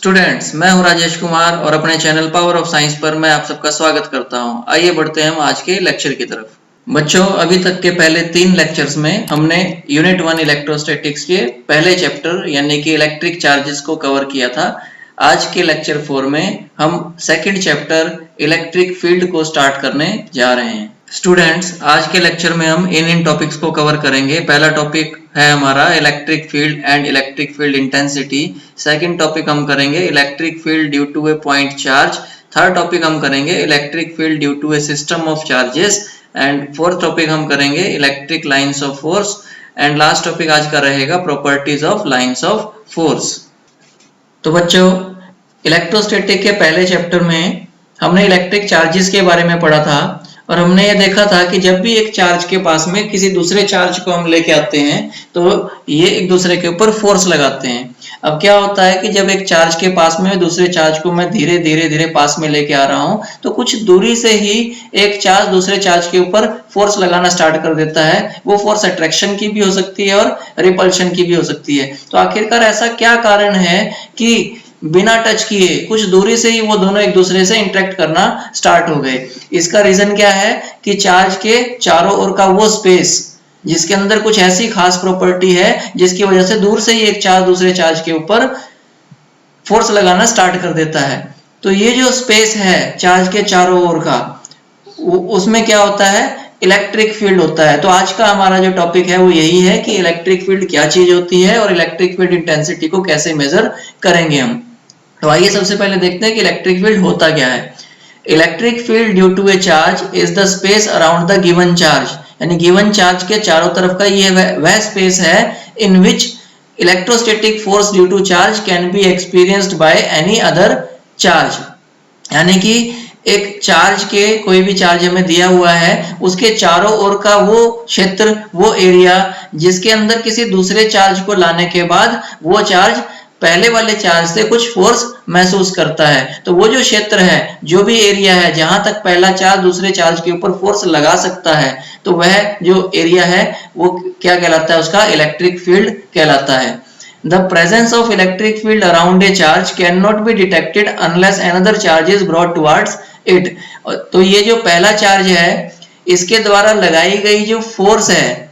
Students, मैं हूं राजेश कुमार और अपने चैनल पावर ऑफ साइंस पर मैं आप सबका स्वागत करता हूं। आइए बढ़ते हैं हम आज के लेक्चर की तरफ। बच्चों, अभी तक के पहले 3 लेक्चर्स में हमने यूनिट 1 इलेक्ट्रोस्टैटिक्स के पहले चैप्टर यानी कि इलेक्ट्रिक चार्जेस को कवर किया था। आज के लेक्चर 4 में हम सेकंड चैप्टर इलेक्ट्रिक फील्ड को स्टार्ट करने जा रहे हैं। स्टूडेंट्स, आज के लेक्चर में हम इन टॉपिक्स को कवर करेंगे। पहला टॉपिक है हमारा electric field and electric field intensity. Second topic हम करेंगे electric field due to a point charge. Third topic हम करेंगे electric field due to a system of charges and fourth topic हम करेंगे electric lines of force and last topic आज का रहेगा properties of lines of force. तो बच्चों, electrostatic के पहले चैप्टर में हमने इलेक्ट्रिक चार्जेस के बारे में पढ़ा था और हमने ये देखा था कि जब भी एक चार्ज के पास में किसी दूसरे चार्ज को हम लेके आते हैं तो ये एक दूसरे के ऊपर फोर्स लगाते हैं। अब क्या होता है कि जब एक चार्ज के पास में दूसरे चार्ज को मैं धीरे धीरे पास में लेके आ रहा हूं तो कुछ दूरी से ही एक चार्ज दूसरे चार्ज के ऊपर फोर्स लगाना स्टार्ट कर देता है। वो फोर्स अट्रैक्शन की भी हो सकती है और रिपल्शन की भी हो सकती है। तो आखिरकार ऐसा क्या कारण है कि बिना टच किए कुछ दूरी से ही वो दोनों एक दूसरे से इंटरेक्ट करना स्टार्ट हो गए? इसका रीजन क्या है कि चार्ज के चारों ओर का वो स्पेस जिसके अंदर कुछ ऐसी खास प्रॉपर्टी है जिसकी वजह से दूर से ही एक चार्ज दूसरे चार्ज के ऊपर फोर्स लगाना स्टार्ट कर देता है। तो ये जो स्पेस है चार्ज के चारों ओर का, उसमें क्या होता है? इलेक्ट्रिक फील्ड होता है। तो आज का हमारा जो टॉपिक है वो यही है कि इलेक्ट्रिक फील्ड क्या चीज होती है और इलेक्ट्रिक फील्ड इंटेंसिटी को कैसे मेजर करेंगे हम। तो आइए सबसे पहले देखते हैं कि इलेक्ट्रिक फील्ड होता क्या है। Electric field due to a charge is the space around the given charge, यानी गिवन चार्ज के चारों तरफ का ये वह स्पेस है in which electrostatic force due to charge can be experienced by any other charge. यानी कि एक चार्ज के कोई भी चार्ज हमें दिया हुआ है उसके चारों ओर का वो क्षेत्र, वो एरिया जिसके अंदर किसी दूसरे चार्ज को लाने के बाद वो चार्ज पहले वाले चार्ज से कुछ फोर्स महसूस करता है। तो वो जो क्षेत्र है, जो भी एरिया है जहां तक पहला चार्ज दूसरे चार्ज के ऊपर फोर्स लगा सकता है, तो वह जो एरिया है वो क्या कहलाता है? उसका इलेक्ट्रिक फील्ड कहलाता है। The presence of electric field around a charge cannot be detected unless another charge is brought towards it। तो ये जो पहला चार्ज है इसके द्वारा लगाई गई जो फोर्स है,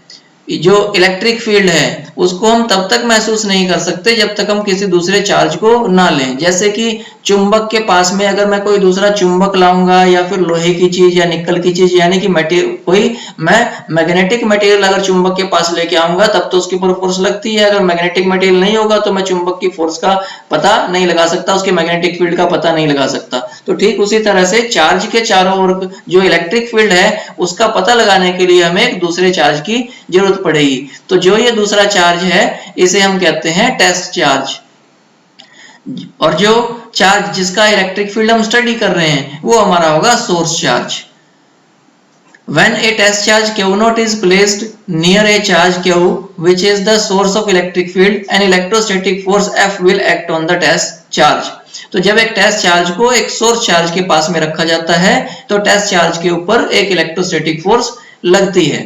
जो इलेक्ट्रिक फील्ड है, उसको हम तब तक महसूस नहीं कर सकते जब तक हम किसी दूसरे चार्ज को ना लें। जैसे कि चुंबक के पास में अगर मैं कोई दूसरा चुंबक लाऊंगा या फिर लोहे की चीज या निकल की चीज, यानी कि मटेरियल, कोई मैं मैग्नेटिक मटेरियल अगर चुंबक के पास लेके आऊंगा तब तो उसके ऊपर फोर्स लगती है। अगर मैग्नेटिक मटेरियल नहीं होगा तो मैं चुंबक की फोर्स का पता नहीं लगा सकता, उसके मैग्नेटिक फील्ड का पता नहीं लगा सकता। तो ठीक उसी तरह से चार्ज के चारों ओर जो इलेक्ट्रिक फील्ड है उसका पता लगाने के लिए हमें एक दूसरे चार्ज की जरूरत पड़ेगी। तो जो ये दूसरा चार्ज है इसे हम कहते हैं टेस्ट चार्ज, और जो चार्ज जिसका इलेक्ट्रिक फील्ड हम स्टडी कर रहे हैं वो हमारा होगा source charge. When a test charge Q0 is placed near a charge Q, which is the source of electric field, an electrostatic force F will act on the test charge। तो जब एक test charge को एक source charge के पास में रखा जाता है तो टेस्ट चार्ज के ऊपर एक इलेक्ट्रोस्टैटिक फोर्स लगती है।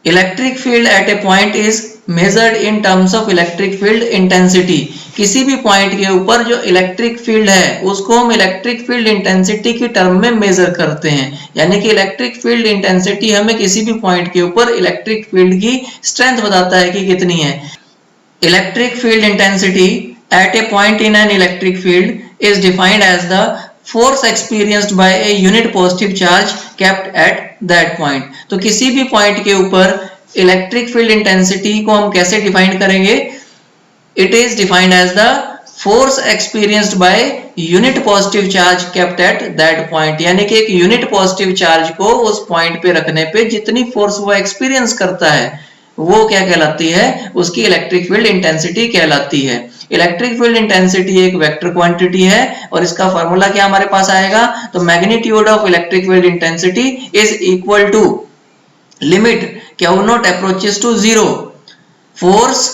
Electric field at a point is measured in terms of electric field intensity. किसी भी पॉइंट के ऊपर जो इलेक्ट्रिक फील्ड है उसको हम इलेक्ट्रिक फील्ड इंटेंसिटी की टर्म में मेजर करते हैं। यानी कि इलेक्ट्रिक फील्ड इंटेंसिटी हमें किसी भी पॉइंट के ऊपर इलेक्ट्रिक फील्ड की स्ट्रेंथ बताता है कि कितनी है। Electric field intensity at a point in an electric field is defined as the force experienced by a unit positive charge kept at that point। तो किसी भी पॉइंट के ऊपर इलेक्ट्रिक फील्ड इंटेंसिटी को हम कैसे डिफाइन करेंगे? It is defined as the force experienced by unit positive charge kept at that point. यानी कि एक यूनिट पॉजिटिव चार्ज को उस पॉइंट पे रखने पे जितनी फोर्स वो एक्सपीरियंस करता है वो क्या कहलाती है? उसकी इलेक्ट्रिक फील्ड इंटेंसिटी कहलाती है। इलेक्ट्रिक फील्ड इंटेंसिटी एक वेक्टर क्वांटिटी है और इसका फार्मूला क्या हमारे पास आएगा? तो magnitude of electric field intensity is equal to limit Q0 approaches to 0 force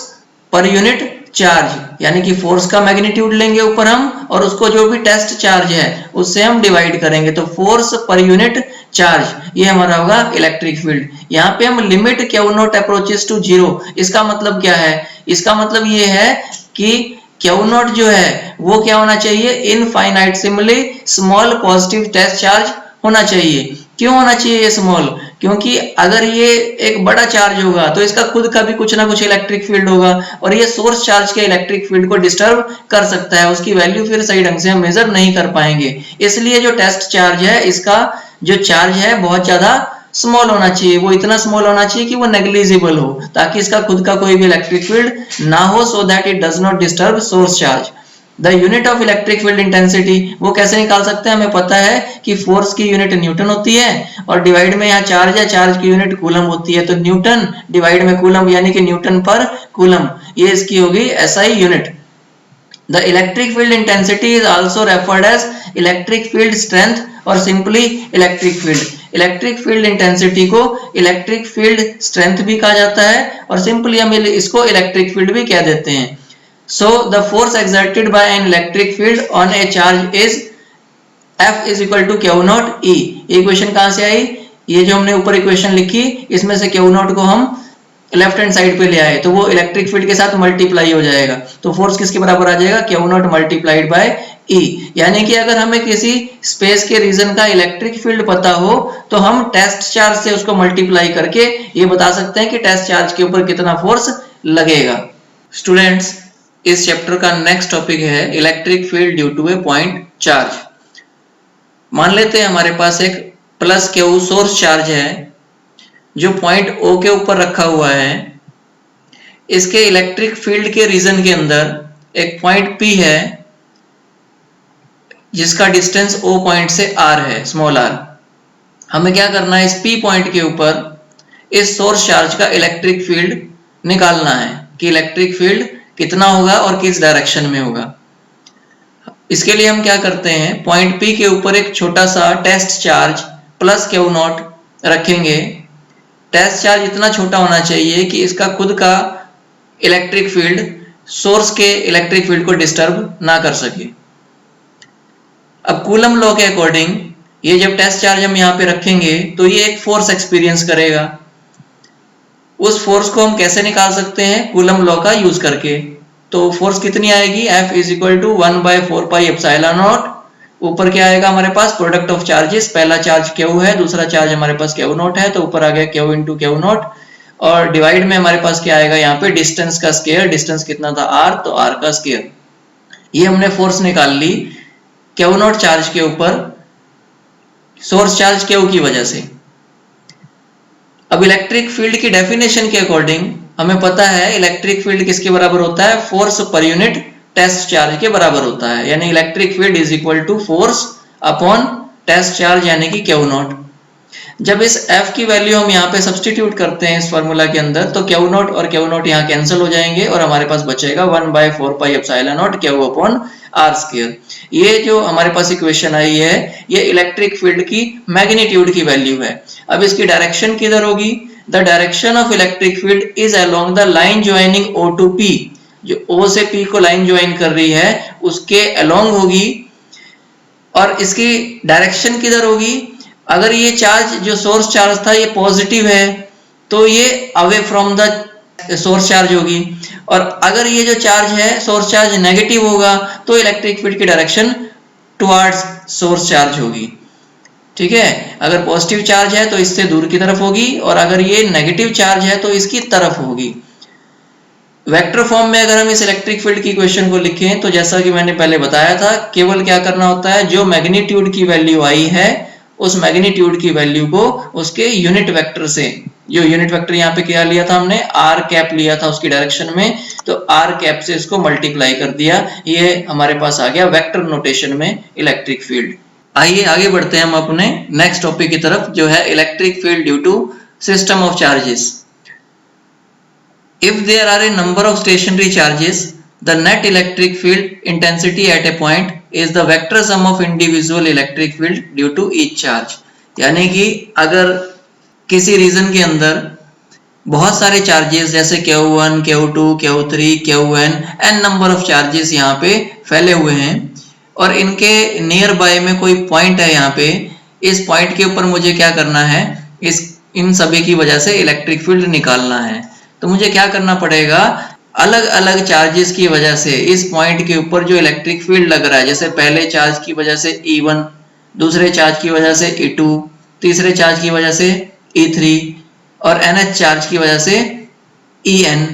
per unit charge, यानी कि फोर्स का मैग्नीट्यूड लेंगे ऊपर हम और उसको जो भी टेस्ट चार्ज है उससे हम डिवाइड करेंगे। तो फोर्स पर यूनिट चार्ज ये हमारा होगा इलेक्ट्रिक फील्ड। यहाँ पे हम लिमिट Q0 अप्रोचेस टू 0, इसका मतलब क्या है? इसका मतलब ये है कि क्यू नॉट जो है वो क्या होना चाहिए, इनफाइनाइटसिमली स्मॉल पॉजिटिव टेस्ट चार्ज होना चाहिए। क्यों होना चाहिए ये स्मॉल, क्योंकि अगर ये एक बड़ा चार्ज होगा तो इसका खुद का भी कुछ ना कुछ इलेक्ट्रिक फील्ड होगा और ये सोर्स चार्ज के इलेक्ट्रिक फील्ड को डिस्टर्ब कर सकता है, उसकी वैल्यू फिर सही ढंग से हम मेजर नहीं कर पाएंगे। इसलिए जो टेस्ट चार्ज है इसका जो चार्ज है बहुत ज्यादा स्मॉल होना चाहिए, वो इतना स्मॉल होना चाहिए कि वो नेग्लिजिबल हो, ताकि इसका खुद का कोई भी इलेक्ट्रिक फील्ड ना हो, so that it does not disturb source charge. The unit of electric field intensity वो कैसे निकाल सकते हैं, हमें पता है कि फोर्स की यूनिट न्यूटन होती है और डिवाइड में यहाँ चार्ज है, चार्ज की यूनिट कूलम होती है, तो न्यूटन डिवाइड में कूलम यानी कि न्यूटन पर कूलम, ये इसकी होगी SI unit. The electric field intensity is also referred as electric field strength or simply electric field. Electric field intensity को इलेक्ट्रिक फील्ड स्ट्रेंथ भी कहा जाता है और सिंपली हम इसको इलेक्ट्रिक फील्ड भी कह देते हैं। So the force exerted by an electric field on a charge is F is equal to Q naught E। ये इक्वेशन कहाँ से आई, ये जो हमने ऊपर इक्वेशन लिखी इसमें से Q naught को हम लेफ्ट हैंड साइड पे ले आए तो वो इलेक्ट्रिक फील्ड के साथ मल्टीप्लाई हो जाएगा, तो फोर्स किसके बराबर आ जाएगा, Q not multiplied by E। यानी कि अगर हमें किसी स्पेस के रीजन का इलेक्ट्रिक फील्ड पता हो तो हम टेस्ट चार्ज से उसको मल्टीप्लाई करके ये बता सकते हैं कि टेस्ट चार्ज के ऊपर कितना फोर्स लगेगा। स्टूडेंट्स, इस चैप्टर का नेक्स्ट टॉपिक है electric field due to a point charge. मान लेते हैं हमारे पास एक प्लस क्यू सोर्स चार्ज है जो पॉइंट O के ऊपर रखा हुआ है। इसके इलेक्ट्रिक फील्ड के रीजन के अंदर एक पॉइंट P है जिसका डिस्टेंस O पॉइंट से R है, स्मॉल r। हमें क्या करना है, इस P पॉइंट के ऊपर इस सोर्स चार्ज का इलेक्ट्रिक फील्ड निकालना है कि इलेक्ट्रिक फील्ड कितना होगा और किस डायरेक्शन में होगा। इसके लिए हम क्या करते हैं, पॉइंट P के ऊपर एक छोटा सा test charge plus Q naught रखेंगे। टेस्ट चार्ज इतना छोटा होना चाहिए कि इसका खुद का इलेक्ट्रिक फील्ड सोर्स के इलेक्ट्रिक फील्ड को डिस्टर्ब ना कर सके। अब कूलम लॉ के अकॉर्डिंग ये जब टेस्ट चार्ज हम यहाँ पे रखेंगे तो ये एक फोर्स एक्सपीरियंस करेगा। उस फोर्स को हम कैसे निकाल सकते हैं, कूलम लॉ का यूज करके। तो फोर्स कितनी आएगी, F is equal to 1/4 pi epsilon naught. ऊपर क्या आएगा हमारे पास, प्रोडक्ट ऑफ चार्जेस, पहला चार्ज Q है, दूसरा चार्ज हमारे पास Q नॉट है, तो ऊपर आ गया Q इंटू Q नॉट और डिवाइड में हमारे पास क्या आएगा यहाँ पे, डिस्टेंस का स्क्वायर, डिस्टेंस कितना था R, तो R का स्क्वायर। ये हमने फोर्स निकाल ली Q नॉट चार्ज के ऊपर सोर्स चार्ज Q की वजह से। अब इलेक्ट्रिक फील्ड की डेफिनेशन के अकॉर्डिंग हमें पता है इलेक्ट्रिक फील्ड किसके बराबर होता है, force per unit test charge के बराबर होता है, यानी electric field is equal to force upon test charge यानी कि Q नॉट। जब इस F की वैल्यू हम यहाँ पे सब्स्टिट्यूट करते हैं इस फॉर्मूला के अंदर तो Q नॉट और Q नॉट यहाँ कैंसिल हो जाएंगे और हमारे पास बचेगा 1/4 pi epsilon naught Q upon R square. ये जो हमारे पास इक्वेशन आई है ये इलेक्ट्रिक फील्ड की मैग्नीट्यूड की वैल्यू है। अब इसकी डायरेक्शन किधर होगी, the direction of electric field is along the line joining O to P। जो O से P को लाइन ज्वाइन कर रही है उसके अलोंग होगी। और इसकी डायरेक्शन किधर होगी, अगर ये चार्ज जो सोर्स चार्ज था ये पॉजिटिव है तो ये away from the source charge होगी, और अगर ये जो चार्ज है सोर्स चार्ज नेगेटिव होगा तो इलेक्ट्रिक फील्ड की डायरेक्शन टुवर्ड्स सोर्स चार्ज होगी। ठीक है, अगर पॉजिटिव चार्ज है तो इससे दूर की तरफ होगी और अगर ये नेगेटिव चार्ज है तो इसकी तरफ होगी। वेक्टर फॉर्म में अगर हम इस इलेक्ट्रिक फील्ड की इक्वेशन को लिखें तो जैसा कि मैंने पहले बताया था, केवल क्या करना होता है, जो मैग्नीट्यूड की वैल्यू आई है उस मैग्नीट्यूड की वैल्यू को उसके यूनिट वेक्टर से, जो यूनिट वेक्टर यहाँ पे क्या लिया था हमने, आर कैप लिया था उसकी डायरेक्शन में, तो आर कैप से इसको मल्टीप्लाई कर दिया, ये हमारे पास आ गया वेक्टर नोटेशन में इलेक्ट्रिक फील्ड। आइए आगे बढ़ते हैं हम अपने नेक्स्ट टॉपिक की तरफ जो है electric field due to system of charges. If there are a number of stationary charges, the net electric field intensity at a point is the vector sum of individual electric field due to each charge। यानी कि अगर किसी reason के अंदर बहुत सारे charges जैसे Q1, Q2, Q3, Qn n number of charges यहाँ पे फैले हुए हैं और इनके नियर बाय में कोई पॉइंट है, यहाँ पे इस पॉइंट के ऊपर मुझे क्या करना है, इन सभी की वजह से इलेक्ट्रिक फील्ड निकालना है। तो मुझे क्या करना पड़ेगा, अलग अलग चार्जेस की वजह से इस पॉइंट के ऊपर जो इलेक्ट्रिक फील्ड लग रहा है, जैसे पहले चार्ज की वजह से E1, दूसरे चार्ज की वजह से E2, तीसरे चार्ज की वजह से E3 और NH चार्ज की वजह से En।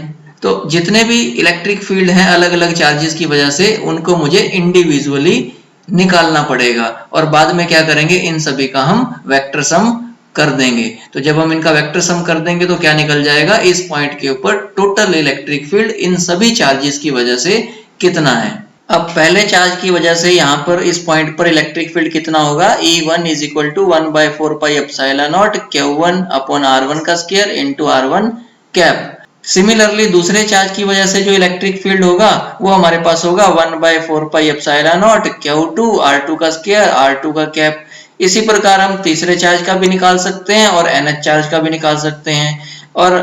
तो जितने भी इलेक्ट्रिक फील्ड हैं अलग अलग चार्जेस की वजह से, उनको मुझे इंडिविजुअली निकालना पड़ेगा और बाद में क्या करेंगे, इन सभी का हम वेक्टर सम कर देंगे। तो जब हम इनका वेक्टर सम कर देंगे तो क्या निकल जाएगा, इस पॉइंट के ऊपर टोटल इलेक्ट्रिक फील्ड इन सभी चार्जेस की वजह से कितना है। अब पहले चार्ज की वजह से यहाँ पर इस पॉइंट पर इलेक्ट्रिक फील्ड कितना होगा, E1 is equal to 1/4 epsilon naught Q1 upon R1 का square into R1 cap. Similarly दूसरे चार्ज की वजह से जो इलेक्ट्रिक फील्ड होगा वो हमारे पास होगा 1/4 एप्सिलॉन नॉट Q2 R2 का स्क्वायर R2 का कैप। इसी प्रकार हम तीसरे चार्ज का भी निकाल सकते हैं और NH चार्ज का भी निकाल सकते हैं। और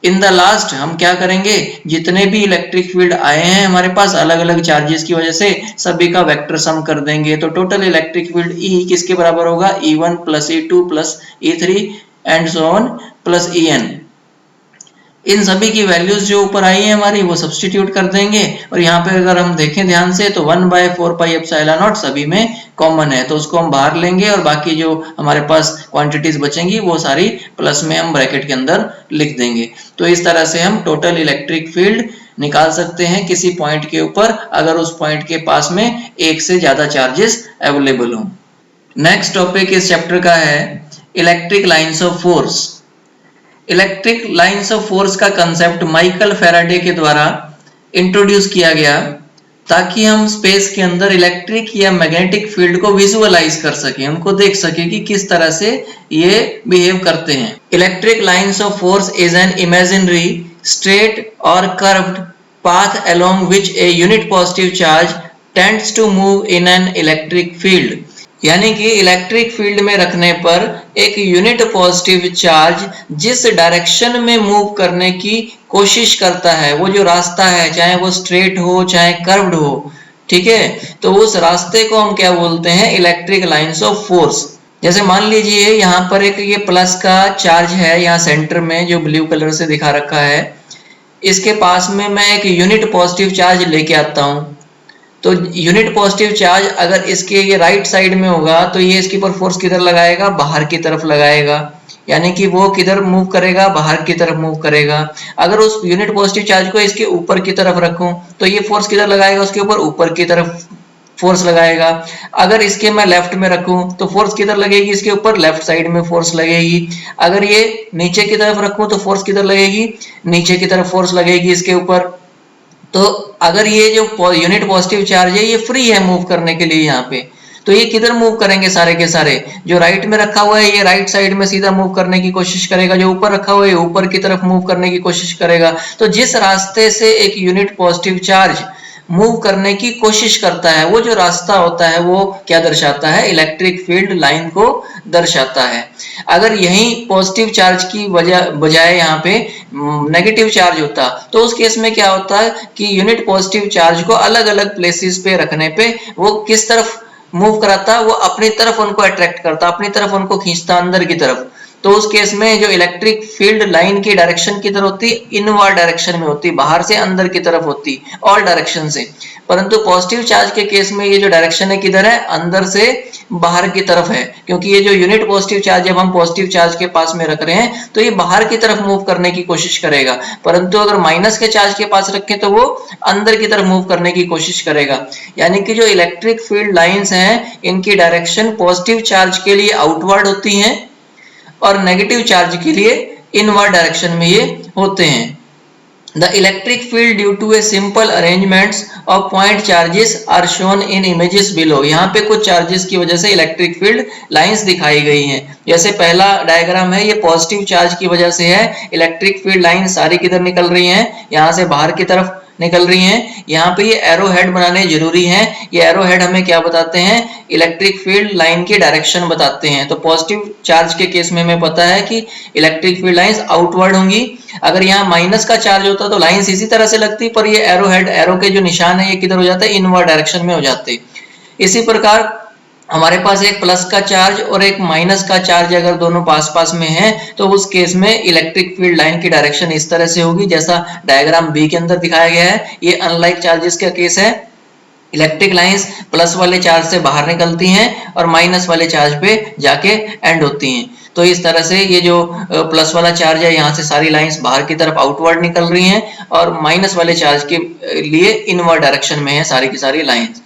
इन द लास्ट हम क्या करेंगे, जितने भी इलेक्ट्रिक फील्ड आए हैं हमारे पास अलग अलग चार्जेस की वजह से, सभी का वेक्टर सम कर देंगे। तो टोटल इलेक्ट्रिक फील्ड E किसके बराबर होगा, E1 plus E2 plus E3 and so on plus En। इन सभी की वैल्यूज जो ऊपर आई है हमारी वो सब्स्टिट्यूट कर देंगे और यहाँ पे अगर हम देखें ध्यान से तो 1/4 एप्सिलॉन नॉट सभी में कॉमन है, तो उसको हम बाहर लेंगे और बाकी जो हमारे पास क्वांटिटीज बचेंगी वो सारी प्लस में हम ब्रैकेट के अंदर लिख देंगे। तो इस तरह से हम टोटल इलेक्ट्रिक फील्ड निकाल सकते हैं किसी पॉइंट के ऊपर, अगर उस पॉइंट के पास में एक से ज्यादा चार्जेस अवेलेबल हो। नेक्स्ट टॉपिक इस चैप्टर का है electric lines of force. Electric lines of force का कंसेप्ट माइकल फैराडे के द्वारा इंट्रोड्यूस किया गया ताकि हम स्पेस के अंदर इलेक्ट्रिक या मैग्नेटिक फील्ड को विजुअलाइज कर सकें, उनको देख सकें कि किस तरह से ये बिहेव करते हैं। Electric lines of force is an imaginary straight और curved path along which a unit positive charge tends to move in an electric field. यानी कि इलेक्ट्रिक फील्ड में रखने पर एक यूनिट पॉजिटिव चार्ज जिस डायरेक्शन में मूव करने की कोशिश करता है, वो जो रास्ता है चाहे वो स्ट्रेट हो चाहे कर्व्ड हो, ठीक है, तो उस रास्ते को हम क्या बोलते हैं, इलेक्ट्रिक लाइंस ऑफ फोर्स। जैसे मान लीजिए यहाँ पर एक ये प्लस का चार्ज है, यहाँ सेंटर में जो ब्लू कलर से दिखा रखा है, इसके पास में मैं एक यूनिट पॉजिटिव चार्ज लेके आता हूँ। तो यूनिट पॉजिटिव चार्ज अगर इसके ये राइट साइड में होगा तो ये इसके ऊपर फोर्स किधर लगाएगा, बाहर की तरफ लगाएगा, यानी कि वो किधर मूव करेगा, बाहर की तरफ मूव करेगा। अगर उस यूनिट पॉजिटिव चार्ज को इसके ऊपर की तरफ रखूं तो ये फोर्स किधर लगाएगा, उसके ऊपर की तरफ फोर्स लगाएगा। अगर इसके मैं लेफ्ट में रखूं तो फोर्स किधर लगेगी, इसके ऊपर लेफ्ट साइड में फोर्स लगेगी। अगर ये नीचे की तरफ रखूं तो फोर्स किधर लगेगी, नीचे की तरफ फोर्स लगेगी इसके ऊपर। तो अगर ये जो यूनिट पॉजिटिव चार्ज है ये फ्री है मूव करने के लिए यहाँ पे, तो ये किधर मूव करेंगे, सारे के सारे जो राइट में रखा हुआ है ये राइट साइड में सीधा मूव करने की कोशिश करेगा, जो ऊपर रखा हुआ है ऊपर की तरफ मूव करने की कोशिश करेगा। तो जिस रास्ते से एक यूनिट पॉजिटिव चार्ज मूव करने की कोशिश करता है, वो जो रास्ता होता है वो क्या दर्शाता है, इलेक्ट्रिक फील्ड लाइन को दर्शाता है। अगर यही पॉजिटिव चार्ज की बजाय यहाँ पे नेगेटिव चार्ज होता तो उस केस में क्या होता है कि यूनिट पॉजिटिव चार्ज को अलग अलग प्लेसेस पे रखने पे वो किस तरफ मूव कराता, वो अपनी तरफ उनको अट्रैक्ट करता, अपनी तरफ उनको खींचता अंदर की तरफ। तो उस केस में जो इलेक्ट्रिक फील्ड लाइन की डायरेक्शन किधर होती, इनवर्ड डायरेक्शन में होती, बाहर से अंदर की तरफ होती, ऑल डायरेक्शन से। परंतु पॉजिटिव चार्ज के केस में ये जो डायरेक्शन है किधर है, अंदर से बाहर की तरफ है, क्योंकि ये जो यूनिट पॉजिटिव चार्ज जब हम पॉजिटिव चार्ज के पास में रख रहे हैं तो ये बाहर की तरफ मूव करने की कोशिश करेगा, परंतु अगर माइनस के चार्ज के पास रखें तो वो अंदर की तरफ मूव करने की कोशिश करेगा। यानी कि जो इलेक्ट्रिक फील्ड लाइंस हैं इनकी डायरेक्शन पॉजिटिव चार्ज के लिए आउटवर्ड होती हैं और नेगेटिव चार्ज के लिए इनवर्ड डायरेक्शन में ये होते हैं। The electric field due to a simple arrangements of point charges are shown in images below। यहाँ पे कुछ चार्जेस की वजह से इलेक्ट्रिक फील्ड लाइंस दिखाई गई हैं। जैसे पहला डायग्राम है, ये पॉजिटिव चार्ज की वजह से है, इलेक्ट्रिक फील्ड लाइन सारी किधर निकल रही हैं, यहाँ से बाहर की तरफ निकल रही हैं। यहाँ पे ये एरो हेड बनाने जरूरी हैं, ये एरो हेड हमें क्या बताते हैं, इलेक्ट्रिक फील्ड लाइन की डायरेक्शन बताते हैं। तो पॉजिटिव चार्ज के केस में हमें पता है कि इलेक्ट्रिक फील्ड लाइंस आउटवर्ड होंगी। अगर यहाँ माइनस का चार्ज होता तो लाइंस इसी तरह से लगती, पर ये एरो हेड, एरो के जो निशान है ये किधर हो जाता है, इनवर्ड डायरेक्शन में हो जाते। इसी प्रकार हमारे पास एक प्लस का चार्ज और एक माइनस का चार्ज अगर दोनों पास पास में है तो उस केस में इलेक्ट्रिक फील्ड लाइन की डायरेक्शन इस तरह से होगी जैसा डायग्राम बी के अंदर दिखाया गया है। ये अनलाइक चार्जेस का केस है। इलेक्ट्रिक लाइंस प्लस वाले चार्ज से बाहर निकलती हैं और माइनस वाले चार्ज पे जाके एंड होती हैं। तो इस तरह से ये जो प्लस वाला चार्ज है यहाँ से सारी लाइंस बाहर की तरफ आउटवर्ड निकल रही हैं और माइनस वाले चार्ज के लिए इनवर्ड डायरेक्शन में है सारी की सारी लाइंस।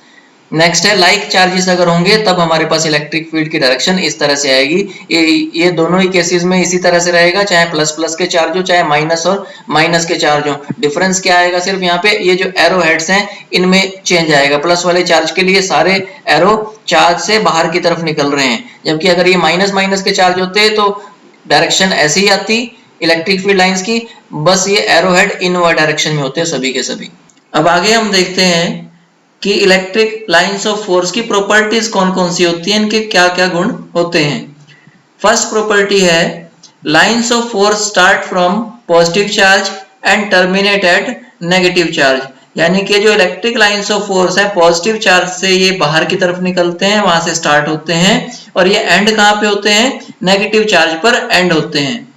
नेक्स्ट है लाइक चार्जेस अगर होंगे तब हमारे पास इलेक्ट्रिक फील्ड की डायरेक्शन इस तरह से आएगी। ये दोनों ही केसेस में इसी तरह से रहेगा, चाहे प्लस प्लस के चार्ज हो चाहे माइनस और माइनस के चार्ज हो। डिफरेंस क्या आएगा, सिर्फ यहाँ पे ये जो एरो हेड्स हैं इनमें चेंज आएगा। प्लस वाले चार्ज के लिए सारे एरो चार्ज से बाहर की तरफ निकल रहे हैं, जबकि अगर ये माइनस माइनस के चार्ज होते तो डायरेक्शन ऐसे ही आती इलेक्ट्रिक फील्ड लाइंस की, बस ये एरो हेड इनवर्ड डायरेक्शन में होते हैं सभी के सभी। अब आगे हम देखते हैं कि इलेक्ट्रिक लाइंस ऑफ फोर्स की प्रॉपर्टीज कौन कौन सी होती हैं, इनके क्या क्या गुण होते हैं। फर्स्ट प्रॉपर्टी है lines of force start from positive charge and terminate at negative charge. यानी कि जो इलेक्ट्रिक लाइंस ऑफ फोर्स है पॉजिटिव चार्ज से ये बाहर की तरफ निकलते हैं, वहां से स्टार्ट होते हैं और ये एंड कहां पे होते हैं, नेगेटिव चार्ज पर एंड होते हैं।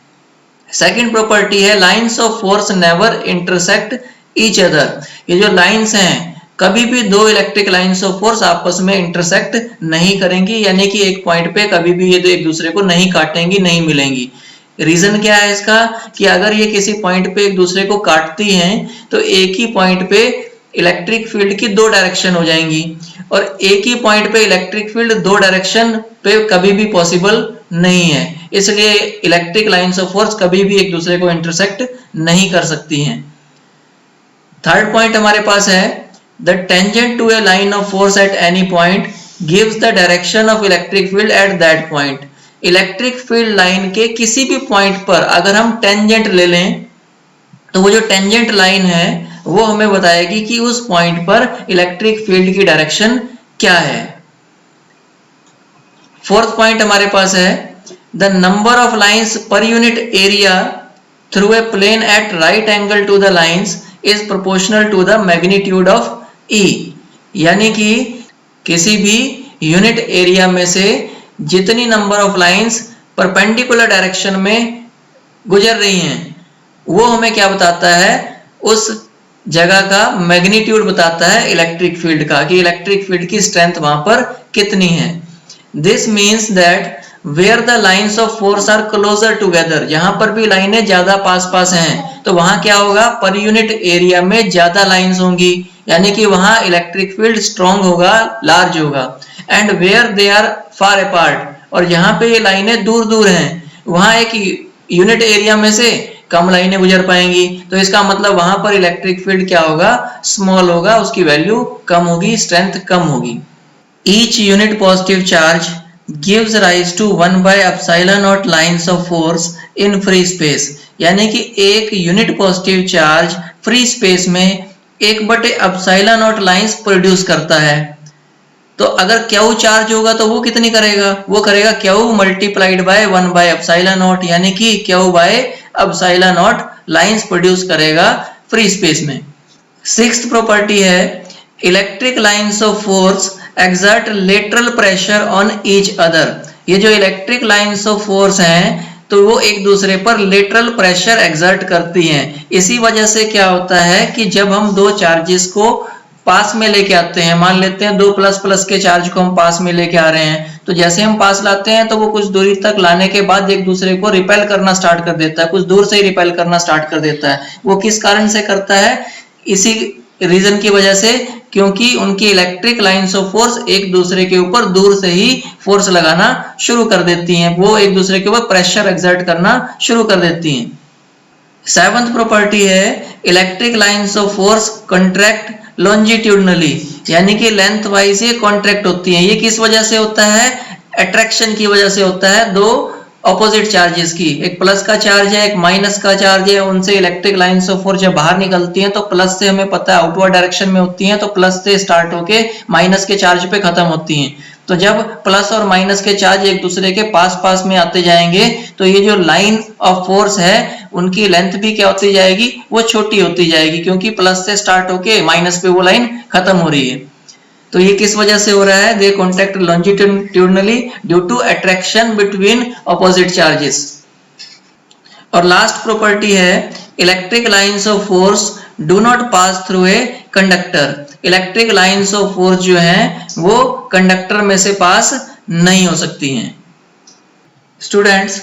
सेकेंड प्रॉपर्टी है lines of force never intersect each other. ये जो लाइंस हैं कभी भी दो इलेक्ट्रिक लाइंस ऑफ फोर्स आपस में इंटरसेक्ट नहीं करेंगी, यानी कि एक पॉइंट पे कभी भी ये दो एक दूसरे को नहीं काटेंगी, नहीं मिलेंगी। रीजन क्या है इसका कि अगर ये किसी पॉइंट पे एक दूसरे को काटती हैं तो एक ही पॉइंट पे इलेक्ट्रिक फील्ड की दो डायरेक्शन हो जाएंगी और एक ही पॉइंट पे इलेक्ट्रिक फील्ड दो डायरेक्शन पे कभी भी पॉसिबल नहीं है। इसलिए इलेक्ट्रिक लाइंस ऑफ फोर्स कभी भी एक दूसरे को इंटरसेक्ट नहीं कर सकती हैं। थर्ड पॉइंट हमारे पास है the tangent to a line of force at any point gives the direction of electric field at that point। Electric field line के किसी भी पॉइंट पर अगर हम टेंजेंट ले लें तो वो जो टेंजेंट लाइन है वो हमें बताएगी कि उस पॉइंट पर इलेक्ट्रिक फील्ड की डायरेक्शन क्या है। फोर्थ पॉइंट हमारे पास है the number of lines per unit area through a plane at right angle to the lines is proportional to the magnitude of E। यानी कि किसी भी यूनिट एरिया में से जितनी number of lines perpendicular direction में गुजर रही हैं वो हमें क्या बताता है, उस जगह का मैग्नीट्यूड बताता है इलेक्ट्रिक फील्ड का, कि इलेक्ट्रिक फील्ड की स्ट्रेंथ वहां पर कितनी है। This means that where the lines of force are closer together, जहां पर भी लाइनें ज्यादा पास पास हैं तो वहां क्या होगा, पर यूनिट एरिया में ज्यादा लाइंस होंगी, यानी कि वहां इलेक्ट्रिक फील्ड स्ट्रॉन्ग होगा, लार्ज होगा। And where they are far apart, और जहां पे ये लाइनें दूर दूर हैं वहां एक यूनिट एरिया में से कम लाइनें गुजर पाएंगी, तो इसका मतलब वहां पर इलेक्ट्रिक फील्ड क्या होगा, स्मॉल होगा, उसकी वैल्यू कम होगी, स्ट्रेंथ कम होगी। Each unit positive charge gives rise to 1 by epsilon naught lines of force in free space। यानी कि एक unit positive charge free space में 1/epsilon naught लाइंस प्रोड्यूस करता है। तो अगर Q चार्ज होगा तो वो कितनी करेगा, वो करेगा Q multiplied by 1 by epsilon naught, यानी कि Q by epsilon naught lines produce करेगा फ्री स्पेस में। सिक्स्थ प्रॉपर्टी है electric lines of force exert lateral pressure on each other। ये जो इलेक्ट्रिक लाइंस ऑफ फोर्स हैं तो वो एक दूसरे पर लेटरल प्रेशर एक्सर्ट करती हैं। इसी वजह से क्या होता है कि जब हम दो चार्जेस को पास में लेके आते हैं, मान लेते हैं दो प्लस प्लस के चार्ज को हम पास में लेके आ रहे हैं, तो जैसे हम पास लाते हैं तो वो कुछ दूरी तक लाने के बाद एक दूसरे को रिपेल करना स्टार्ट कर देता है, कुछ दूर से ही रिपेल करना स्टार्ट कर देता है। वो किस कारण से करता है, इसी रीजन की वजह से, क्योंकि उनकी इलेक्ट्रिक लाइंस ऑफ फोर्स एक दूसरे के ऊपर दूर से ही फोर्स लगाना शुरू कर देती हैं, वो एक दूसरे के ऊपर प्रेशर एक्सर्ट करना शुरू कर देती हैं। सेवंथ प्रॉपर्टी है electric lines of force contract longitudinally, यानी कि लेंथ वाइज ये कॉन्ट्रैक्ट होती हैं। ये किस वजह से होता है, अट्रैक्शन की वजह से होता है। दो ऑपोजिट चार्जेस की, एक प्लस का चार्ज है एक माइनस का चार्ज है, उनसे इलेक्ट्रिक लाइंस ऑफ फोर्स जब बाहर निकलती हैं तो प्लस से हमें पता है आउटवर्ड डायरेक्शन में होती हैं, तो प्लस से स्टार्ट होके माइनस के चार्ज पे खत्म होती हैं। तो जब प्लस और माइनस के चार्ज एक दूसरे के पास पास में आते जाएंगे तो ये जो लाइन ऑफ फोर्स है उनकी लेंथ भी क्या होती जाएगी, वो छोटी होती जाएगी, क्योंकि प्लस से स्टार्ट होके माइनस पे वो लाइन खत्म हो रही है। तो ये किस वजह से हो रहा है? They contact longitudinally due to attraction between opposite charges. और लास्ट प्रॉपर्टी है electric lines of force do not pass through a conductor. Electric lines of force जो है वो कंडक्टर में से पास नहीं हो सकती हैं। स्टूडेंट्स,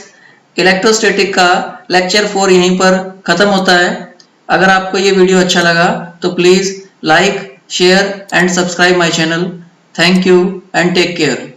इलेक्ट्रोस्टैटिक का लेक्चर 4 यहीं पर खत्म होता है। अगर आपको ये वीडियो अच्छा लगा तो please like, share and subscribe my channel. Thank you and take care.